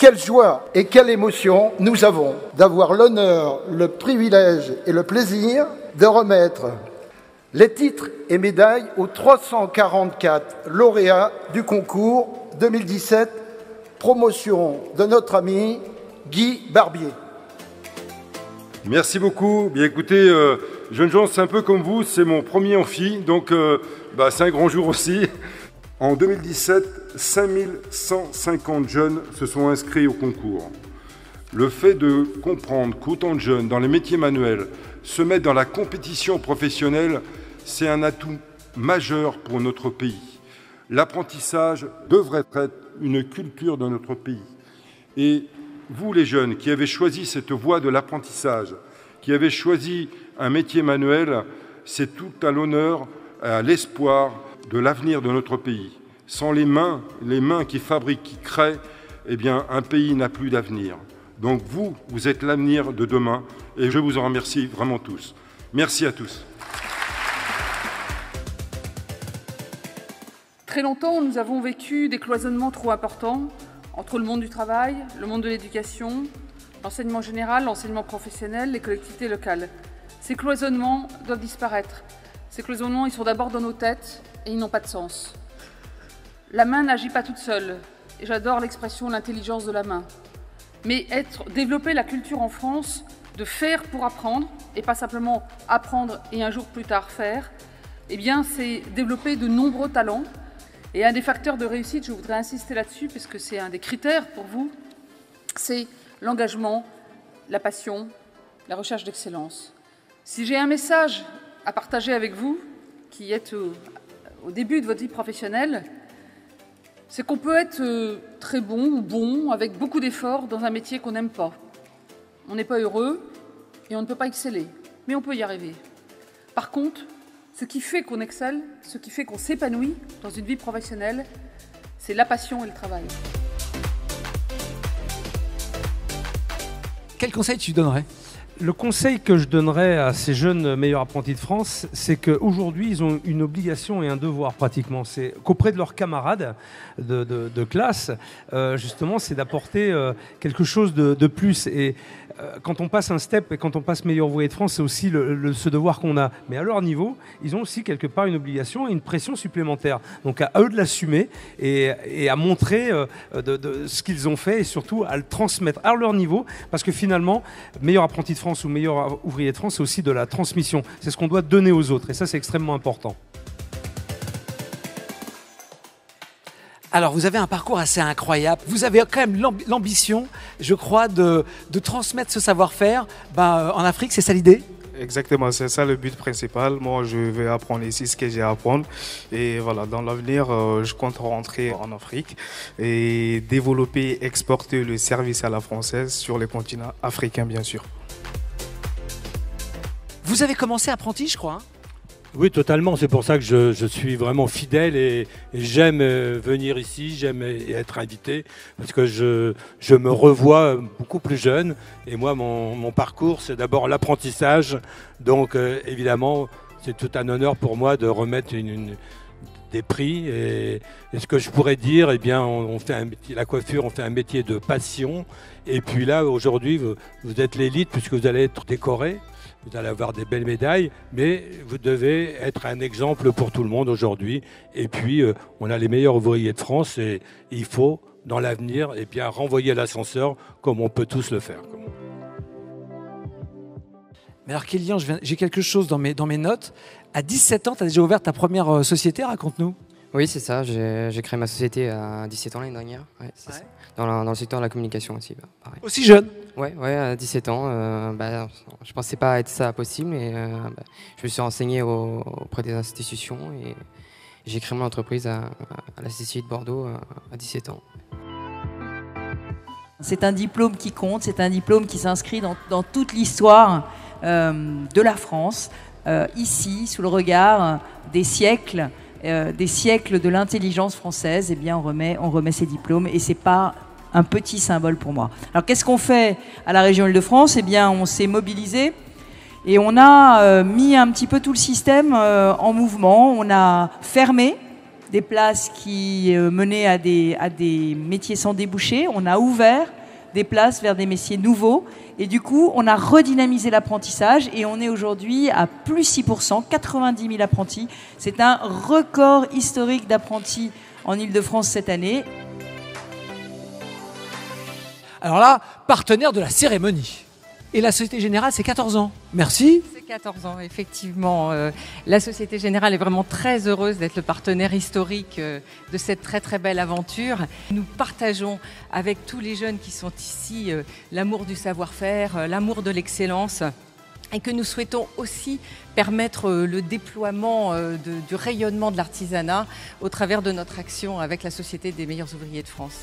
quelle joie et quelle émotion nous avons d'avoir l'honneur, le privilège et le plaisir de remettre les titres et médailles aux 344 lauréats du concours 2017, promotion de notre ami Guy Barbier. Merci beaucoup. Bien écoutez, jeunes gens, c'est un peu comme vous, c'est mon premier amphi, donc c'est un grand jour aussi. En 2017, 5150 jeunes se sont inscrits au concours. Le fait de comprendre qu'autant de jeunes dans les métiers manuels se mettent dans la compétition professionnelle, c'est un atout majeur pour notre pays. L'apprentissage devrait être une culture de notre pays. Et vous, les jeunes, qui avez choisi cette voie de l'apprentissage, qui avez choisi un métier manuel, c'est tout à l'honneur, à l'espoir de l'avenir de notre pays. Sans les mains qui fabriquent, qui créent, eh bien, un pays n'a plus d'avenir. Donc vous êtes l'avenir de demain et je vous en remercie vraiment tous. Merci à tous. Très longtemps, nous avons vécu des cloisonnements trop importants entre le monde du travail, le monde de l'éducation, l'enseignement général, l'enseignement professionnel, les collectivités locales. Ces cloisonnements doivent disparaître. Ces cloisonnements, ils sont d'abord dans nos têtes et ils n'ont pas de sens. La main n'agit pas toute seule, et j'adore l'expression l'intelligence de la main. Mais développer la culture en France de faire pour apprendre, et pas simplement apprendre et un jour plus tard faire, eh bien c'est développer de nombreux talents. Et un des facteurs de réussite, je voudrais insister là-dessus, parce que c'est un des critères pour vous, c'est l'engagement, la passion, la recherche d'excellence. Si j'ai un message à partager avec vous, qui êtes au début de votre vie professionnelle, c'est qu'on peut être très bon ou bon, avec beaucoup d'efforts, dans un métier qu'on n'aime pas. On n'est pas heureux et on ne peut pas exceller, mais on peut y arriver. Par contre, ce qui fait qu'on excelle, ce qui fait qu'on s'épanouit dans une vie professionnelle, c'est la passion et le travail. Quel conseil tu donnerais ? Le conseil que je donnerais à ces jeunes meilleurs apprentis de France, c'est qu'aujourd'hui, ils ont une obligation et un devoir pratiquement. C'est qu'auprès de leurs camarades de classe, justement, c'est d'apporter quelque chose de plus. Et quand on passe un step et quand on passe meilleur ouvrier de France, c'est aussi ce devoir qu'on a. Mais à leur niveau, ils ont aussi quelque part une obligation et une pression supplémentaire. Donc à eux de l'assumer et à montrer ce qu'ils ont fait et surtout à le transmettre à leur niveau. Parce que finalement, meilleur apprenti de France ou meilleur ouvrier de France, c'est aussi de la transmission. C'est ce qu'on doit donner aux autres et ça, c'est extrêmement important. Alors, vous avez un parcours assez incroyable. Vous avez quand même l'ambition, je crois, de transmettre ce savoir-faire en Afrique. C'est ça l'idée ? Exactement, c'est ça le but principal. Moi, je vais apprendre ici ce que j'ai à apprendre. Et voilà, dans l'avenir, je compte rentrer en Afrique et développer, exporter le service à la française sur les continents africains, bien sûr. Vous avez commencé apprenti, je crois, hein ? Oui, totalement. C'est pour ça que je suis vraiment fidèle et j'aime venir ici, j'aime être invité parce que je me revois beaucoup plus jeune. Et moi, mon parcours, c'est d'abord l'apprentissage. Donc, évidemment, c'est tout un honneur pour moi de remettre des prix. Et ce que je pourrais dire, eh bien, on fait un métier, la coiffure, on fait un métier de passion. Et puis là, aujourd'hui, vous êtes l'élite puisque vous allez être décoré. Vous allez avoir des belles médailles, mais vous devez être un exemple pour tout le monde aujourd'hui. Et puis, on a les meilleurs ouvriers de France et il faut, dans l'avenir, eh bien, renvoyer l'ascenseur comme on peut tous le faire. Mais alors, Kélian, j'ai quelque chose dans mes notes. À 17 ans, tu as déjà ouvert ta première société, raconte-nous. Oui, c'est ça. J'ai créé ma société à 17 ans l'année dernière. Ouais, c'est ça. Dans le secteur de la communication aussi. Pareil. Aussi jeune ? Ouais, à 17 ans. Je ne pensais pas être ça possible, mais je me suis renseigné auprès des institutions et j'ai créé mon entreprise à la CCI de Bordeaux à 17 ans. C'est un diplôme qui compte, c'est un diplôme qui s'inscrit dans toute l'histoire de la France, ici, sous le regard des siècles de l'intelligence française. Eh bien, on remet ces diplômes et c'est pas un petit symbole pour moi. Alors, qu'est-ce qu'on fait à la région Île-de-France ? Eh bien, on s'est mobilisé et on a mis un petit peu tout le système en mouvement. On a fermé des places qui menaient à des métiers sans débouché. On a ouvert des places vers des métiers nouveaux. Et du coup, on a redynamisé l'apprentissage et on est aujourd'hui à plus 6%, 90 000 apprentis. C'est un record historique d'apprentis en Ile-de-France cette année. Alors là, partenaire de la cérémonie. Et la Société Générale, c'est 14 ans. Merci. C'est 14 ans, effectivement. La Société Générale est vraiment très heureuse d'être le partenaire historique de cette très très belle aventure. Nous partageons avec tous les jeunes qui sont ici l'amour du savoir-faire, l'amour de l'excellence, et que nous souhaitons aussi permettre le déploiement du rayonnement de l'artisanat au travers de notre action avec la Société des meilleurs ouvriers de France.